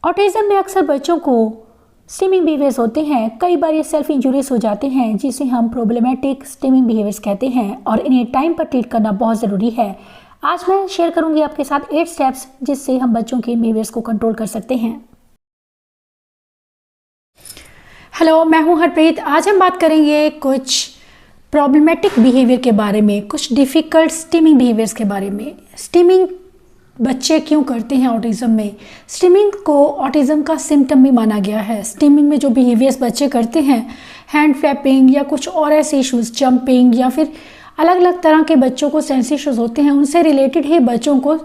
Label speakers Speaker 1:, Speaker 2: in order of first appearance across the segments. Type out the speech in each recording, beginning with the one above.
Speaker 1: Autism में अक्सर बच्चों को स्टिमिंग बिहेवियर्स होते हैं। कई बार ये सेल्फ इंजूरियस हो जाते हैं जिसे हम प्रॉब्लमेटिक स्टिमिंग बिहेवियर्स कहते हैं और इन्हें टाइम पर ट्रीट करना बहुत ज़रूरी है। आज मैं शेयर करूंगी आपके साथ 8 स्टेप्स जिससे हम बच्चों के बिहेवियर्स को कंट्रोल कर सकते हैं। हेलो, मैं हूं हरप्रीत। आज हम बात करेंगे कुछ प्रॉब्लमेटिक बिहेवियर के बारे में, कुछ डिफ़िकल्ट स्टिमिंग बिहेवियर्स के बारे में। स्टिमिंग बच्चे क्यों करते हैं ऑटिज्म में? स्टिमिंग को ऑटिज्म का सिम्टम भी माना गया है। स्टिमिंग में जो बिहेवियर्स बच्चे करते हैं, हैंड फ्लैपिंग या कुछ और ऐसे इश्यूज़, जंपिंग या फिर अलग अलग तरह के बच्चों को सेंस इश्यूज़ होते हैं, उनसे रिलेटेड ही बच्चों को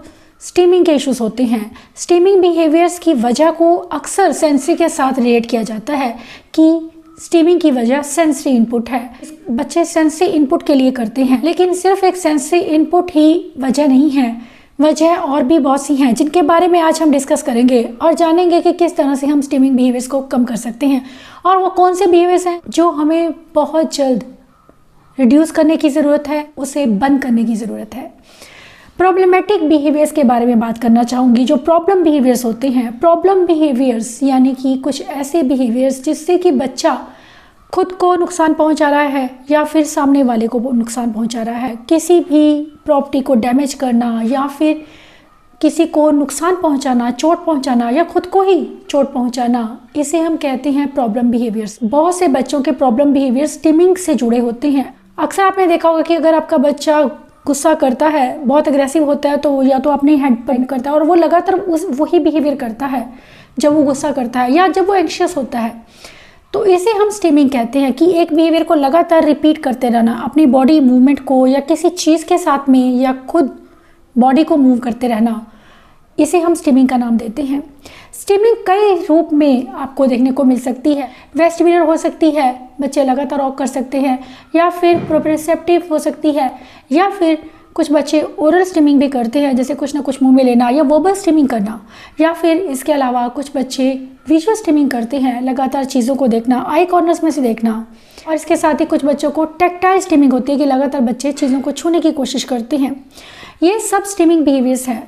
Speaker 1: स्टिमिंग के इश्यूज़ होते हैं। स्टिमिंग बिहेवियर्स की वजह को अक्सर सेंसरी के साथ रिलेट किया जाता है कि स्टिमिंग की वजह सेंसरी इनपुट है। बच्चे सेंसरी इनपुट के लिए करते हैं, लेकिन सिर्फ एक सेंसरी इनपुट ही वजह नहीं है। वजह और भी बहुत सी हैं जिनके बारे में आज हम डिस्कस करेंगे और जानेंगे कि किस तरह से हम स्टिमिंग बिहेवियर्स को कम कर सकते हैं और वो कौन से बिहेवियर्स हैं जो हमें बहुत जल्द रिड्यूस करने की ज़रूरत है, उसे बंद करने की ज़रूरत है। प्रॉब्लमेटिक बिहेवियर्स के बारे में बात करना चाहूँगी। जो प्रॉब्लम बिहेवियर्स होते हैं, प्रॉब्लम बिहेवियर्स यानी कि कुछ ऐसे बिहेवियर्स जिससे कि बच्चा खुद को नुकसान पहुंचा रहा है या फिर सामने वाले को नुकसान पहुंचा रहा है। किसी भी प्रॉपर्टी को डैमेज करना या फिर किसी को नुकसान पहुंचाना, चोट पहुंचाना या खुद को ही चोट पहुंचाना, इसे हम कहते हैं प्रॉब्लम बिहेवियर्स। बहुत से बच्चों के प्रॉब्लम बिहेवियर्स स्टिमिंग से जुड़े होते हैं। अक्सर आपने देखा होगा कि अगर आपका बच्चा गुस्सा करता है, बहुत अग्रेसिव होता है, तो या तो अपने हैंड पॉइंट करता है और वो लगातार वही बिहेवियर करता है जब वो गुस्सा करता है या जब वो एंग्शियस होता है, तो इसे हम स्टिमिंग कहते हैं कि एक बिहेवियर को लगातार रिपीट करते रहना, अपनी बॉडी मूवमेंट को या किसी चीज़ के साथ में या खुद बॉडी को मूव करते रहना, इसे हम स्टिमिंग का नाम देते हैं। स्टिमिंग कई रूप में आपको देखने को मिल सकती है। वेस्टिबुलर हो सकती है, बच्चे लगातार वॉक कर सकते हैं, या फिर प्रोप्रियोसेप्टिव हो सकती है, या फिर कुछ बच्चे ओरल स्टिमिंग भी करते हैं, जैसे कुछ ना कुछ मुंह में लेना या वर्बल स्टिमिंग करना, या फिर इसके अलावा कुछ बच्चे विजुअल स्टिमिंग करते हैं, लगातार चीज़ों को देखना, आई कॉर्नर्स में से देखना। और इसके साथ ही कुछ बच्चों को टैक्टाइल स्टिमिंग होती है कि लगातार बच्चे चीज़ों को छूने की कोशिश करते हैं। ये सब स्टिमिंग बिहेवियर्स हैं।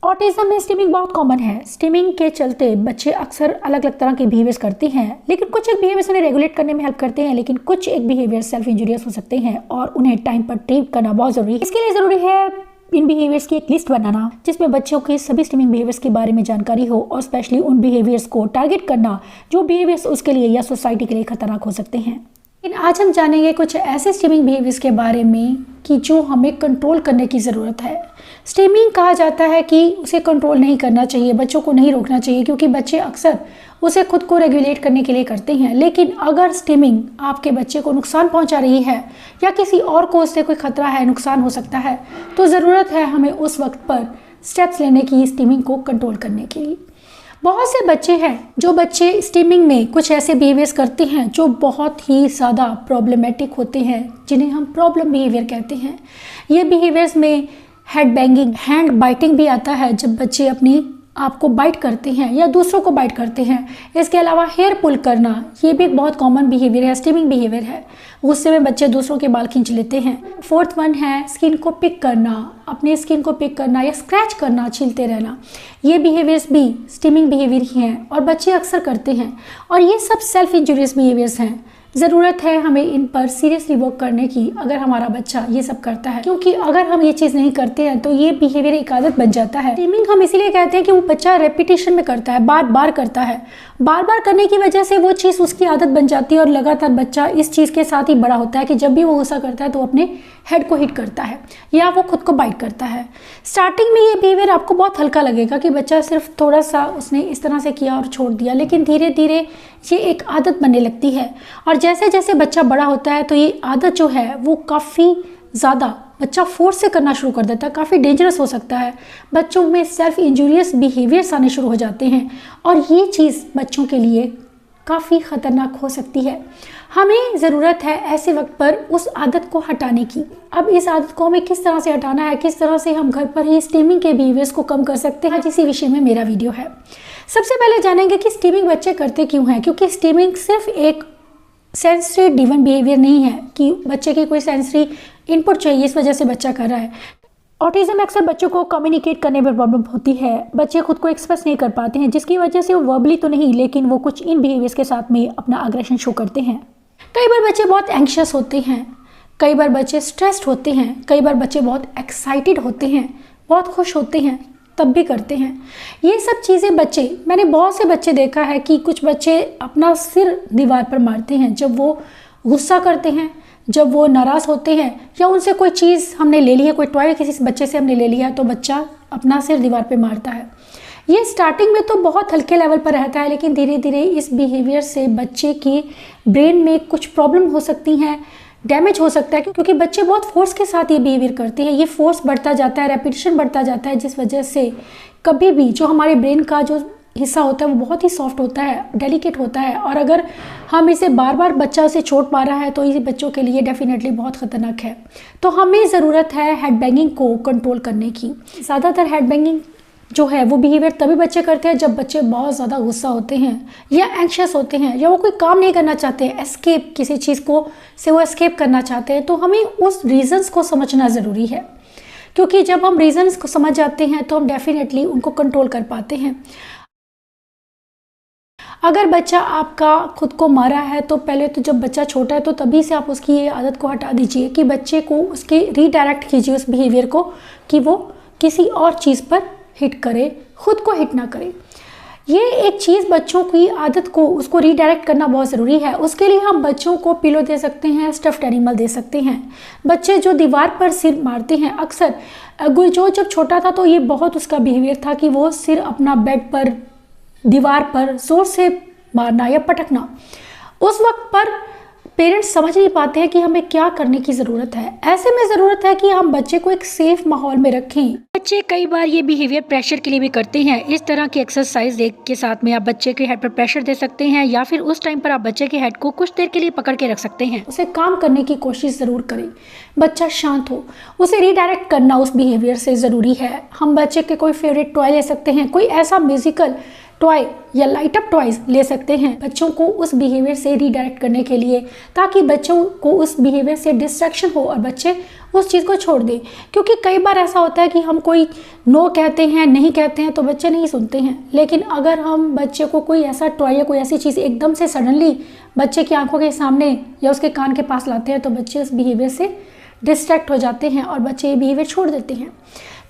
Speaker 1: ऑटिज्म में स्टिमिंग बहुत कॉमन है। स्टिमिंग के चलते बच्चे अक्सर अलग अलग तरह के बिहेवियर्स करते हैं, लेकिन कुछ एक बिहेवियर्स उन्हें रेगुलेट करने में हेल्प करते हैं, लेकिन कुछ एक बिहेवियर सेल्फ इंजूरियस हो सकते हैं और उन्हें टाइम पर ट्रीट करना बहुत ज़रूरी है। इसके लिए ज़रूरी है इन बिहेवियर्स की एक लिस्ट बनाना जिसमें बच्चों के सभी स्टिमिंग बिहेवियर्स के बारे में जानकारी हो और स्पेशली उन बिहेवियर्स को टारगेट करना जो बिहेवियर्स उसके लिए या सोसाइटी के लिए खतरनाक हो सकते हैं। लेकिन आज हम जानेंगे कुछ ऐसे स्टिमिंग बिहेवियर्स के बारे में कि जो हमें कंट्रोल करने की ज़रूरत है। स्टिमिंग कहा जाता है कि उसे कंट्रोल नहीं करना चाहिए, बच्चों को नहीं रोकना चाहिए, क्योंकि बच्चे अक्सर उसे खुद को रेगुलेट करने के लिए करते हैं। लेकिन अगर स्टिमिंग आपके बच्चे को नुकसान पहुंचा रही है या किसी और को उससे कोई खतरा है, नुकसान हो सकता है, तो ज़रूरत है हमें उस वक्त पर स्टेप्स लेने की स्टिमिंग को कंट्रोल करने के लिए। बहुत से बच्चे हैं जो बच्चे स्टिमिंग में कुछ ऐसे बिहेवियर्स करते हैं जो बहुत ही ज़्यादा प्रॉब्लमेटिक होते हैं, जिन्हें हम प्रॉब्लम बिहेवियर कहते हैं। ये बिहेवियर्स में हेड बैंगिंग, हैंड बाइटिंग भी आता है, जब बच्चे अपनी आप को बाइट करते हैं या दूसरों को बाइट करते हैं। इसके अलावा हेयर पुल करना, ये भी एक बहुत कॉमन बिहेवियर है, स्टिमिंग बिहेवियर है। गुस्से में बच्चे दूसरों के बाल खींच लेते हैं। 4th वन है स्किन को पिक करना, अपने स्किन को पिक करना या स्क्रैच करना, छीलते रहना। ये बिहेवियर्स भी स्टिमिंग बिहेवियर ही हैं और बच्चे अक्सर करते हैं, और ये सब सेल्फ इंजूरियस बिहेवियर्स हैं। ज़रूरत है हमें इन पर सीरियसली वर्क करने की अगर हमारा बच्चा ये सब करता है, क्योंकि अगर हम ये चीज़ नहीं करते हैं तो ये बिहेवियर एक आदत बन जाता है। स्टिमिंग हम इसीलिए कहते हैं कि वो बच्चा रेपिटेशन में करता है, बार बार करता है। बार बार करने की वजह से वो चीज़ उसकी आदत बन जाती है और लगातार बच्चा इस चीज़ के साथ ही बड़ा होता है कि जब भी वो गुस्सा करता है तो अपने हेड को हिट करता है या वो खुद को बाइट करता है। स्टार्टिंग में ये बिहेवियर आपको बहुत हल्का लगेगा कि बच्चा सिर्फ थोड़ा सा उसने इस तरह से किया और छोड़ दिया, लेकिन धीरे धीरे ये एक आदत बनने लगती है और जैसे जैसे बच्चा बड़ा होता है तो ये आदत जो है वो काफ़ी ज़्यादा बच्चा फोर्स से करना शुरू कर देता है, काफ़ी डेंजरस हो सकता है। बच्चों में सेल्फ इंजूरियस बिहेवियर्स आने शुरू हो जाते हैं और ये चीज़ बच्चों के लिए काफ़ी ख़तरनाक हो सकती है। हमें ज़रूरत है ऐसे वक्त पर उस आदत को हटाने की। अब इस आदत को हमें किस तरह से हटाना है, किस तरह से हम घर पर ही स्टिमिंग के बिहेवियर्स को कम कर सकते हैं, इसी विषय में मेरा वीडियो है। सबसे पहले जानेंगे कि स्टिमिंग बच्चे करते क्यों हैं, क्योंकि स्टिमिंग सिर्फ एक सेंसरी ड्रिवन बिहेवियर नहीं है कि बच्चे की कोई सेंसरी इनपुट चाहिए इस वजह से बच्चा कर रहा है। ऑटिज्म अक्सर बच्चों को कम्युनिकेट करने में प्रॉब्लम होती है। बच्चे खुद को एक्सप्रेस नहीं कर पाते हैं, जिसकी वजह से वो वर्बली तो नहीं लेकिन वो कुछ इन बिहेवियर्स के साथ में अपना अग्रेशन शो करते हैं। कई बार बच्चे बहुत एंग्शियस होते हैं, कई बार बच्चे स्ट्रेस्ड होते हैं, कई बार बच्चे बहुत एक्साइटेड होते हैं, बहुत खुश होते हैं, तब भी करते हैं ये सब चीज़ें। मैंने बहुत से बच्चे देखा है कि कुछ बच्चे अपना सिर दीवार पर मारते हैं जब वो गुस्सा करते हैं, जब वो नाराज़ होते हैं, या उनसे कोई चीज़ हमने ले ली है, कोई टॉय किसी बच्चे से हमने ले लिया है तो बच्चा अपना सिर दीवार पे मारता है। ये स्टार्टिंग में तो बहुत हल्के लेवल पर रहता है, लेकिन धीरे धीरे इस बिहेवियर से बच्चे की ब्रेन में कुछ प्रॉब्लम हो सकती हैं, डैमेज हो सकता है, क्योंकि बच्चे बहुत फोर्स के साथ ये बिहेवियर करते हैं। ये फोर्स बढ़ता जाता है, रेपिटेशन बढ़ता जाता है, जिस वजह से कभी भी जो हमारे ब्रेन का जो हिस्सा होता है वो बहुत ही सॉफ्ट होता है, डेलिकेट होता है, और अगर हम इसे बार बार बच्चा उसे चोट पा रहा है तो इस बच्चों के लिए डेफिनेटली बहुत ख़तरनाक है। तो हमें ज़रूरत है हेड बैंगिंग को कंट्रोल करने की। ज़्यादातर हेड बैंगिंग जो है वो बिहेवियर तभी बच्चे करते हैं जब बच्चे बहुत ज़्यादा गुस्सा होते हैं या एंग्शियस होते हैं, या वो कोई काम नहीं करना चाहते हैं, एस्केप किसी चीज़ को से वो एस्केप करना चाहते हैं। तो हमें उस रीज़न्स को समझना ज़रूरी है, क्योंकि जब हम रीज़न्स को समझ जाते हैं तो हम डेफिनेटली उनको कंट्रोल कर पाते हैं। अगर बच्चा आपका खुद को मारा है तो पहले तो जब बच्चा छोटा है तो तभी से आप उसकी ये आदत को हटा दीजिए कि बच्चे को उसके रीडायरेक्ट कीजिए उस बिहेवियर को कि वो किसी और चीज़ पर हिट करे, खुद को हिट ना करे। ये एक चीज़ बच्चों की आदत को उसको रीडायरेक्ट करना बहुत ज़रूरी है। उसके लिए हम बच्चों को पिलो दे सकते हैं, स्टफ्ड एनिमल दे सकते हैं। बच्चे जो दीवार पर सिर मारते हैं अक्सर, गुरजो जब छोटा था तो ये बहुत उसका बिहेवियर था कि वो सिर अपना बेड पर, दीवार पर जोर से मारना या पटकना। उस वक्त पर पेरेंट्स समझ नहीं पाते हैं कि हमें क्या करने की ज़रूरत है। ऐसे में ज़रूरत है कि हम बच्चे को एक सेफ माहौल में रखें। बच्चे कई बार ये बिहेवियर प्रेशर के लिए भी करते हैं। इस तरह की एक्सरसाइज के साथ में आप बच्चे के हेड पर प्रेशर दे सकते हैं, या फिर उस टाइम पर आप बच्चे के हेड को कुछ देर के लिए पकड़ के रख सकते हैं। उसे काम करने की कोशिश ज़रूर करें, बच्चा शांत हो, उसे रीडायरेक्ट करना उस बिहेवियर से ज़रूरी है। हम बच्चे के कोई फेवरेट टॉय ले सकते हैं, कोई ऐसा म्यूजिकल टॉय या लाइट अप टॉयज ले सकते हैं बच्चों को उस बिहेवियर से रीडायरेक्ट करने के लिए, ताकि बच्चों को उस बिहेवियर से डिस्ट्रैक्शन हो और बच्चे उस चीज़ को छोड़ दें। क्योंकि कई बार ऐसा होता है कि हम कोई नो कहते हैं, नहीं कहते हैं तो बच्चे नहीं सुनते हैं, लेकिन अगर हम बच्चे को कोई ऐसा टॉय या कोई ऐसी चीज़ एकदम से सडनली बच्चे की आंखों के सामने या उसके कान के पास लाते हैं तो बच्चे उस बिहेवियर से डिस्ट्रैक्ट हो जाते हैं और बच्चे ये बिहेवियर छोड़ देते हैं।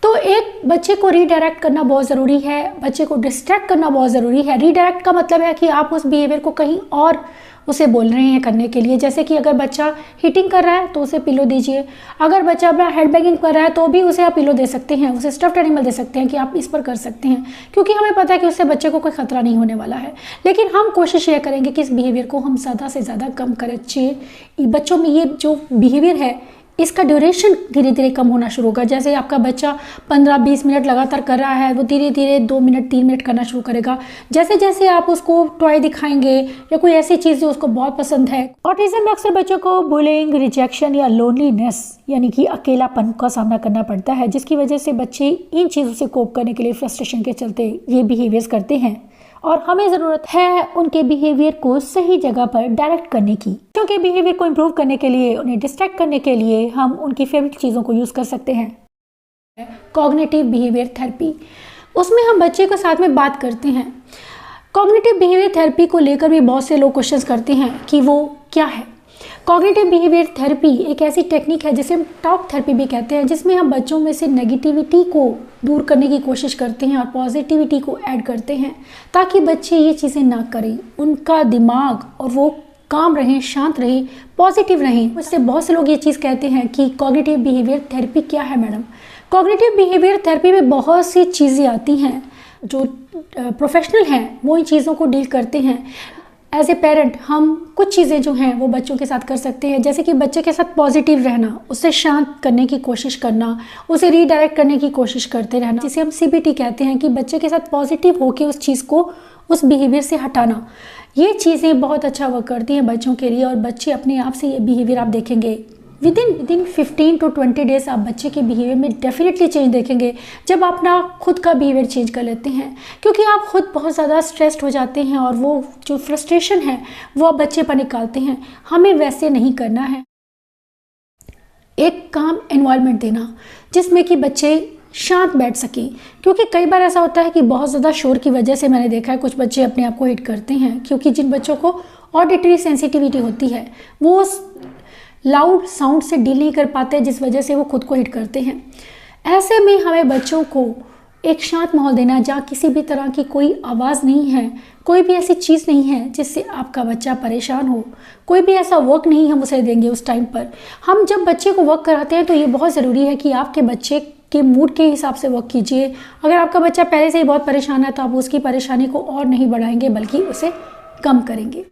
Speaker 1: तो एक बच्चे को रीडायरेक्ट करना बहुत ज़रूरी है, बच्चे को डिस्ट्रैक्ट करना बहुत ज़रूरी है। रीडायरेक्ट का मतलब है कि आप उस बिहेवियर को कहीं और उसे बोल रहे हैं करने के लिए। जैसे कि अगर बच्चा हीटिंग कर रहा है तो उसे पिलो दीजिए, अगर बच्चा अपना हेड बैंगिंग कर रहा है तो भी उसे आप पिलो दे सकते हैं, उसे स्टफ्ड एनिमल दे सकते हैं कि आप इस पर कर सकते हैं, क्योंकि हमें पता है कि उससे बच्चे को कोई खतरा नहीं होने वाला है। लेकिन हम कोशिश ये करेंगे कि इस बिहेवियर को हम ज़्यादा से ज़्यादा कम करें। बच्चों में ये जो बिहेवियर है इसका ड्यूरेशन धीरे धीरे कम होना शुरू होगा। जैसे आपका बच्चा 15-20 मिनट लगातार कर रहा है, वो धीरे धीरे 2 मिनट 3 मिनट करना शुरू करेगा। जैसे जैसे आप उसको टॉय दिखाएंगे या कोई ऐसी चीज़ जो उसको बहुत पसंद है। ऑटिज्म में अक्सर बच्चों को बुलिंग, रिजेक्शन या लोनलीनेस यानी कि अकेलापन का सामना करना पड़ता है, जिसकी वजह से बच्चे इन चीज़ों से कोप करने के लिए फ्रस्ट्रेशन के चलते ये बिहेवियर्स करते हैं, और हमें ज़रूरत है उनके बिहेवियर को सही जगह पर डायरेक्ट करने की। बच्चों के बिहेवियर को इम्प्रूव करने के लिए, उन्हें डिस्ट्रैक्ट करने के लिए हम उनकी फेवरेट चीज़ों को यूज़ कर सकते हैं। कॉग्निटिव बिहेवियर थेरेपी, उसमें हम बच्चे के साथ में बात करते हैं। कॉग्निटिव बिहेवियर थेरेपी को लेकर भी बहुत से लोग क्वेश्चंस करते हैं कि वो क्या है। कॉग्निटिव बिहेवियर थेरेपी एक ऐसी टेक्निक है जिसे हम टॉक थेरेपी भी कहते हैं, जिसमें हम बच्चों में से नेगेटिविटी को दूर करने की कोशिश करते हैं और पॉजिटिविटी को ऐड करते हैं, ताकि बच्चे ये चीज़ें ना करें, उनका दिमाग और वो काम रहें, शांत रहें, पॉजिटिव रहें। मुझसे बहुत से लोग ये चीज़ कहते हैं कि कॉग्निटिव बिहेवियर थेरेपी क्या है मैडम। कॉग्निटिव बिहेवियर थेरेपी में बहुत सी चीज़ें आती हैं, जो प्रोफेशनल हैं वो इन चीज़ों को डील करते हैं। एज ए पेरेंट हम कुछ चीज़ें जो हैं वो बच्चों के साथ कर सकते हैं, जैसे कि बच्चे के साथ पॉजिटिव रहना, उसे शांत करने की कोशिश करना, उसे रीडायरेक्ट करने की कोशिश करते रहना, जिसे हम CBT कहते हैं कि बच्चे के साथ पॉजिटिव होकर उस चीज़ को, उस बिहेवियर से हटाना। ये चीज़ें बहुत अच्छा वर्क करती हैं बच्चों के लिए, और बच्चे अपने आप से ये बिहेवियर आप देखेंगे विद इन 15 to 20 डेज आप बच्चे के बिहेवियर में डेफिनेटली चेंज देखेंगे, जब आप अपना खुद का बिहेवियर चेंज कर लेते हैं। क्योंकि आप खुद बहुत ज़्यादा स्ट्रेस्ड हो जाते हैं और वो जो फ्रस्ट्रेशन है वो आप बच्चे पर निकालते हैं। हमें वैसे नहीं करना है। एक काम एनवायरनमेंट देना जिसमें कि बच्चे शांत बैठ सकें, क्योंकि कई बार ऐसा होता है कि बहुत ज़्यादा शोर की वजह से मैंने देखा है कुछ बच्चे अपने आप को हिट करते हैं, क्योंकि जिन बच्चों को ऑडिटरी सेंसिटिविटी होती है वो लाउड साउंड से डील नहीं कर पाते, जिस वजह से वो खुद को हिट करते हैं। ऐसे में हमें बच्चों को एक शांत माहौल देना जहाँ किसी भी तरह की कोई आवाज़ नहीं है, कोई भी ऐसी चीज़ नहीं है जिससे आपका बच्चा परेशान हो, कोई भी ऐसा वर्क नहीं हम उसे देंगे उस टाइम पर। हम जब बच्चे को वर्क कराते हैं तो ये बहुत ज़रूरी है कि आपके बच्चे के मूड के हिसाब से वर्क कीजिए। अगर आपका बच्चा पहले से ही बहुत परेशान है तो आप उसकी परेशानी को और नहीं बढ़ाएंगे बल्कि उसे कम करेंगे।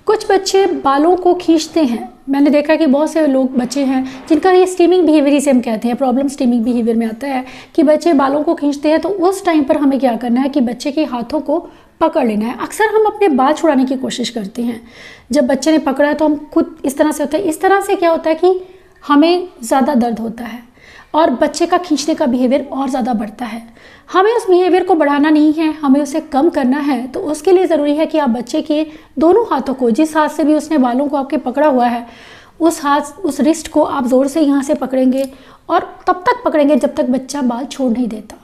Speaker 1: कुछ बच्चे बालों को खींचते हैं। मैंने देखा कि बहुत से लोग बच्चे हैं जिनका ये स्टीमिंग बिहेवियर ही से हम कहते हैं, प्रॉब्लम स्टीमिंग बिहेवियर में आता है कि बच्चे बालों को खींचते हैं। तो उस टाइम पर हमें क्या करना है कि बच्चे के हाथों को पकड़ लेना है। अक्सर हम अपने बाल छुड़ाने की कोशिश करते हैं, जब बच्चे ने पकड़ा है तो हम खुद इस तरह से होता है। इस तरह से क्या होता है कि हमें ज़्यादा दर्द होता है और बच्चे का खींचने का बिहेवियर और ज़्यादा बढ़ता है। हमें उस बिहेवियर को बढ़ाना नहीं है, हमें उसे कम करना है। तो उसके लिए ज़रूरी है कि आप बच्चे के दोनों हाथों को, जिस हाथ से भी उसने बालों को आपके पकड़ा हुआ है, उस रिस्ट को आप ज़ोर से यहाँ से पकड़ेंगे और तब तक पकड़ेंगे जब तक बच्चा बाल छोड़ नहीं देता,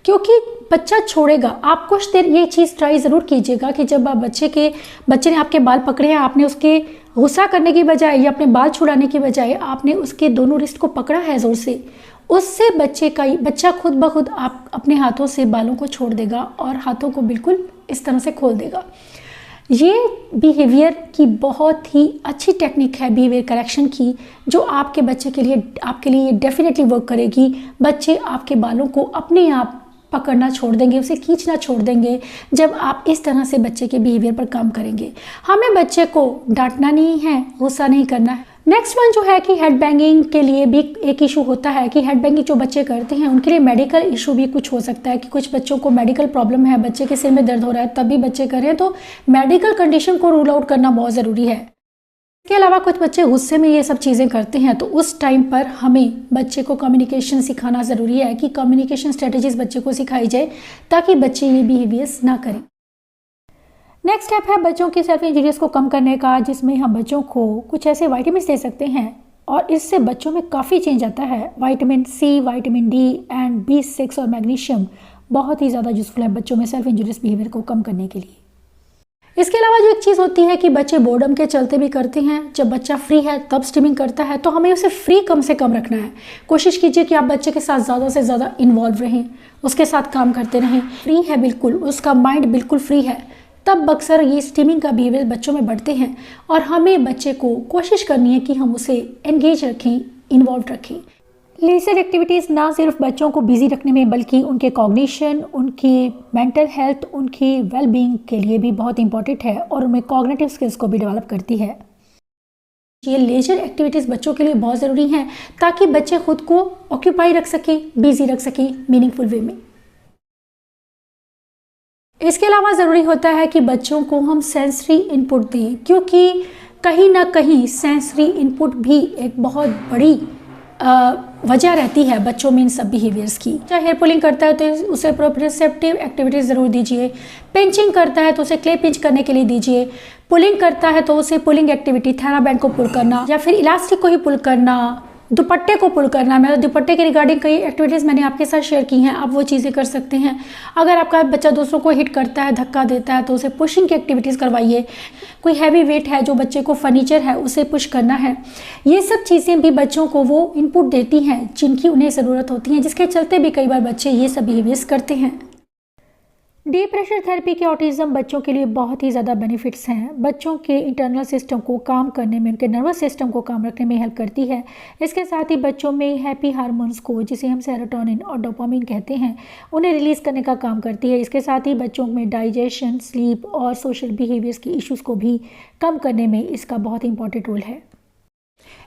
Speaker 1: क्योंकि बच्चा छोड़ेगा। आप कुछ देर ये चीज़ ट्राई ज़रूर कीजिएगा कि जब आप बच्चे ने आपके बाल पकड़े हैं, आपने उसके गुस्सा करने की बजाय या अपने बाल छुड़ाने की बजाय आपने उसके दोनों रिस्ट को पकड़ा है ज़ोर से, उससे बच्चा खुद ब खुद आप अपने हाथों से बालों को छोड़ देगा और हाथों को बिल्कुल इस तरह से खोल देगा। ये बिहेवियर की बहुत ही अच्छी टेक्निक है बिहेवियर करेक्शन की, जो आपके बच्चे के लिए आपके लिए डेफिनेटली वर्क करेगी। बच्चे आपके बालों को अपने आप पकड़ना छोड़ देंगे, उसे खींचना छोड़ देंगे जब आप इस तरह से बच्चे के बिहेवियर पर काम करेंगे। हमें बच्चे को डांटना नहीं है, गुस्सा नहीं करना है। नेक्स्ट वन जो है कि हेड बैंगिंग के लिए भी एक इशू होता है कि हेड बैंगिंग जो बच्चे करते हैं उनके लिए मेडिकल इशू भी कुछ हो सकता है कि कुछ बच्चों को मेडिकल प्रॉब्लम है, बच्चे के सिर में दर्द हो रहा है तब भी बच्चे कर रहे हैं, तो मेडिकल कंडीशन को रूल आउट करना बहुत ज़रूरी है। इसके अलावा कुछ बच्चे गुस्से में ये सब चीज़ें करते हैं, तो उस टाइम पर हमें बच्चे को कम्युनिकेशन सिखाना ज़रूरी है कि कम्युनिकेशन स्ट्रेटजीज बच्चे को सिखाई जाए ताकि बच्चे ये बिहेवियर्स ना करें। नेक्स्ट स्टेप है बच्चों की सेल्फ इंजरीज को कम करने का, जिसमें हम बच्चों को कुछ ऐसे वाइटामिन दे सकते हैं और इससे बच्चों में काफ़ी चेंज आता है। Vitamin C, vitamin D and B6 और मैग्नीशियम बहुत ही ज़्यादा यूजफुल है बच्चों में सेल्फ इंजरीज बिहेवियर को कम करने के लिए। इसके अलावा जो एक चीज़ होती है कि बच्चे बोर्डम के चलते भी करते हैं, जब बच्चा फ्री है तब स्ट्रीमिंग करता है, तो हमें उसे फ्री कम से कम रखना है। कोशिश कीजिए कि आप बच्चे के साथ ज़्यादा से ज़्यादा इन्वॉल्व रहें, उसके साथ काम करते रहें। फ्री है बिल्कुल, उसका माइंड बिल्कुल फ्री है, तब अक्सर ये स्ट्रीमिंग का बिहेवियर बच्चों में बढ़ते हैं और हमें बच्चे को कोशिश करनी है कि हम उसे एंगेज रखें, इन्वॉल्व रखें। लेजर एक्टिविटीज़ ना सिर्फ बच्चों को बिजी रखने में बल्कि उनके कॉग्निशन, उनकी मेंटल हेल्थ, उनकी वेलबींग के लिए भी बहुत इंपॉर्टेंट है और उनमें कॉग्निटिव स्किल्स को भी डेवलप करती है। ये लेजर एक्टिविटीज़ बच्चों के लिए बहुत ज़रूरी हैं ताकि बच्चे खुद को ऑक्यूपाई रख सकें, बिजी रख सकें मीनिंगफुल वे में। इसके अलावा ज़रूरी होता है कि बच्चों को हम सेंसरी इनपुट दें, क्योंकि कहीं ना कहीं सेंसरी इनपुट भी एक बहुत बड़ी वजह रहती है बच्चों में इन सब बिहेवियर्स की। चाहे हेयर पुलिंग करता है तो उसे प्रोप्रियोसेप्टिव एक्टिविटीज़ ज़रूर दीजिए, पिंचिंग करता है तो उसे क्ले पिंच करने के लिए दीजिए, पुलिंग करता है तो उसे पुलिंग एक्टिविटी, थैरा बैंड को पुल करना या फिर इलास्टिक को ही पुल करना, दुपट्टे को पुल करना। मैं दुपट्टे के रिगार्डिंग कई एक्टिविटीज़ मैंने आपके साथ शेयर की हैं, आप वो चीज़ें कर सकते हैं। अगर आपका बच्चा दूसरों को हिट करता है, धक्का देता है, तो उसे पुशिंग की एक्टिविटीज़ करवाइए। कोई हैवी वेट है, जो बच्चे को फर्नीचर है उसे पुश करना है। ये सब चीज़ें भी बच्चों को वो इनपुट देती हैं जिनकी उन्हें ज़रूरत होती है, जिसके चलते भी कई बार बच्चे ये सब बिहेवियर्स करते हैं। डीप प्रेशर थेरेपी के ऑटिज़म बच्चों के लिए बहुत ही ज़्यादा बेनिफिट्स हैं। बच्चों के इंटरनल सिस्टम को काम करने में, उनके नर्वस सिस्टम को काम रखने में हेल्प करती है। इसके साथ ही बच्चों में हैप्पी हार्मोन्स को, जिसे हम सेरोटोनिन और डोपामिन कहते हैं, उन्हें रिलीज़ करने का काम करती है। इसके साथ ही बच्चों में डाइजेशन, स्लीप और सोशल बिहेवियर्स की इश्यूज़ को भी कम करने में इसका बहुत इंपॉर्टेंट रोल है।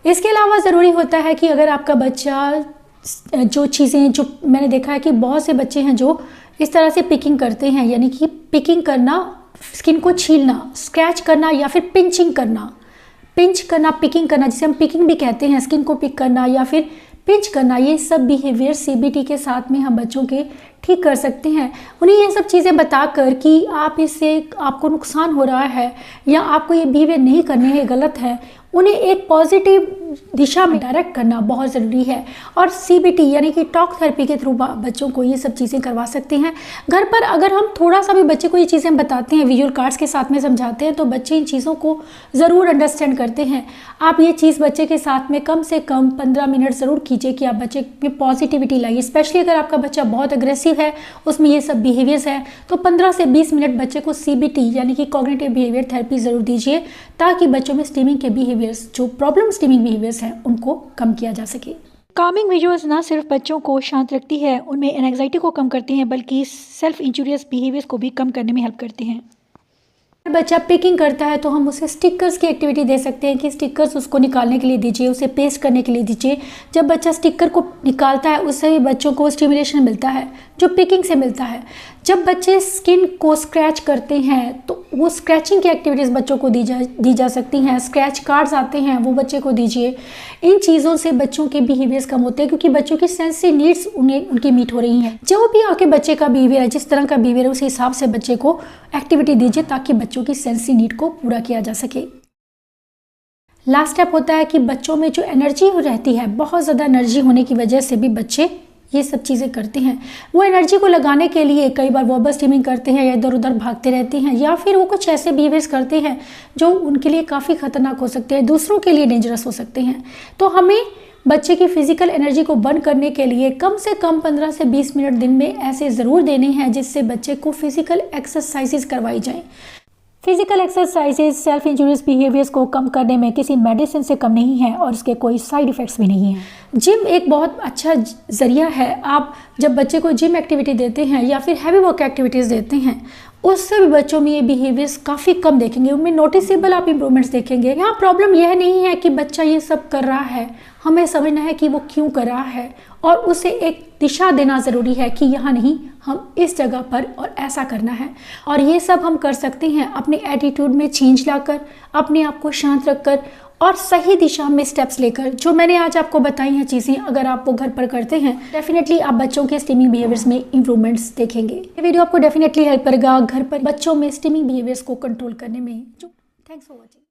Speaker 1: इसके अलावा ज़रूरी होता है कि अगर आपका बच्चा जो चीज़ें, जो मैंने देखा है कि बहुत से बच्चे हैं जो इस तरह से पिकिंग करते हैं, यानी कि पिकिंग करना, स्किन को छीलना, स्क्रैच करना या फिर पिंच करना, पिकिंग करना, जिसे हम पिकिंग भी कहते हैं, स्किन को पिक करना या फिर पिंच करना, ये सब बिहेवियर CBT के साथ में हम बच्चों के ठीक कर सकते हैं। उन्हें ये सब चीज़ें बताकर कि आपको नुकसान हो रहा है या आपको ये बिहेवियर नहीं करने हैं, गलत है, उन्हें एक पॉजिटिव दिशा में डायरेक्ट करना बहुत ज़रूरी है। और CBT यानी कि टॉक थेरेपी के थ्रू बच्चों को ये सब चीज़ें करवा सकते हैं। घर पर अगर हम थोड़ा सा भी बच्चे को ये चीज़ें बताते हैं, विजुअल कार्ड्स के साथ में समझाते हैं, तो बच्चे इन चीज़ों को ज़रूर अंडरस्टैंड करते हैं। आप ये चीज़ बच्चे के साथ में कम से कम 15 मिनट ज़रूर कीजिए कि आप बच्चे में पॉजिटिविटी लाइए। स्पेशली अगर आपका बच्चा बहुत अग्रेसिव है, उसमें ये सब बिहेवियर्स है, तो 15 से 20 मिनट बच्चे को CBT यानी कि कॉग्निटिव बिहेवियर थेरेपी ज़रूर दीजिए, ताकि बच्चों में स्टीमिंग के बिहेवियर्स, जो प्रॉब्लम स्टीमिंग बिहेवियर्स हैं, उनको कम किया जा सके।
Speaker 2: कामिंग विजुअल्स ना सिर्फ बच्चों को शांत रखती है, उनमें एंग्जाइटी को कम करती हैं, बल्कि सेल्फ इंजूरियस बिहेवियर्स को भी कम करने में हेल्प करती हैं।
Speaker 1: बच्चा पिकिंग करता है तो हम उसे स्टिकर्स की एक्टिविटी दे सकते हैं कि स्टिकर्स उसको निकालने के लिए दीजिए, उसे पेस्ट करने के लिए दीजिए। जब बच्चा स्टिकर को निकालता है, उससे भी बच्चों को स्टिमुलेशन मिलता है जो पिकिंग से मिलता है। जब बच्चे स्किन को स्क्रैच करते हैं तो वो स्क्रैचिंग की एक्टिविटीज़ बच्चों को दी जा सकती हैं। स्क्रैच कार्ड्स आते हैं, वो बच्चे को दीजिए। इन चीज़ों से बच्चों के बिहेवियर्स कम होते हैं, क्योंकि बच्चों की सेंसरी नीड्स उनकी मीट हो रही हैं। जो भी आके बच्चे का बिहेवियर है, जिस तरह का बिहेवियर है, उस हिसाब से बच्चे को एक्टिविटी दीजिए, ताकि बच्चों की सेंसरी नीड को पूरा किया जा सके। लास्ट स्टेप होता है कि बच्चों में जो एनर्जी रहती है, बहुत ज़्यादा एनर्जी होने की वजह से भी बच्चे ये सब चीज़ें करते हैं। वो एनर्जी को लगाने के लिए कई बार वर्बल स्टीमिंग करते हैं, या इधर उधर भागते रहते हैं, या फिर वो कुछ ऐसे बिहेवियर्स करते हैं जो उनके लिए काफ़ी खतरनाक हो सकते हैं, दूसरों के लिए डेंजरस हो सकते हैं। तो हमें बच्चे की फिजिकल एनर्जी को बर्न करने के लिए कम से कम 15 से 20 मिनट दिन में ऐसे ज़रूर देने हैं, जिससे बच्चे को फिजिकल एक्सरसाइजेज करवाई जाएँ। Physical exercises self injurious behaviours को कम करने में किसी मेडिसिन से कम नहीं है, और इसके कोई साइड इफ़ेक्ट्स भी नहीं हैं। जिम एक बहुत अच्छा ज़रिया है। आप जब बच्चे को जिम एक्टिविटी देते हैं या फिर हैवी वर्क एक्टिविटीज़ देते हैं, उससे भी बच्चों में ये बिहेवियर्स काफ़ी कम देखेंगे, उनमें नोटिसेबल आप इंप्रूवमेंट्स देखेंगे। यहाँ प्रॉब्लम यह नहीं है कि बच्चा ये सब कर रहा है, हमें समझना है कि वो क्यों कर रहा है, और उसे एक दिशा देना ज़रूरी है कि यहाँ नहीं, हम इस जगह पर और ऐसा करना है। और ये सब हम कर सकते हैं अपने एटीट्यूड में चेंज लाकर, अपने आप को शांत रखकर, और सही दिशा में स्टेप्स लेकर। जो मैंने आज आपको बताई हैं चीज़ें, अगर आप वो घर पर करते हैं, डेफिनेटली आप बच्चों के स्टीमिंग बिहेवियर्स में इंप्रूवमेंट्स देखेंगे। ये वीडियो आपको डेफिनेटली हेल्प करेगा घर पर बच्चों में स्टीमिंग बिहेवियर्स को कंट्रोल करने में। Thanks for watching.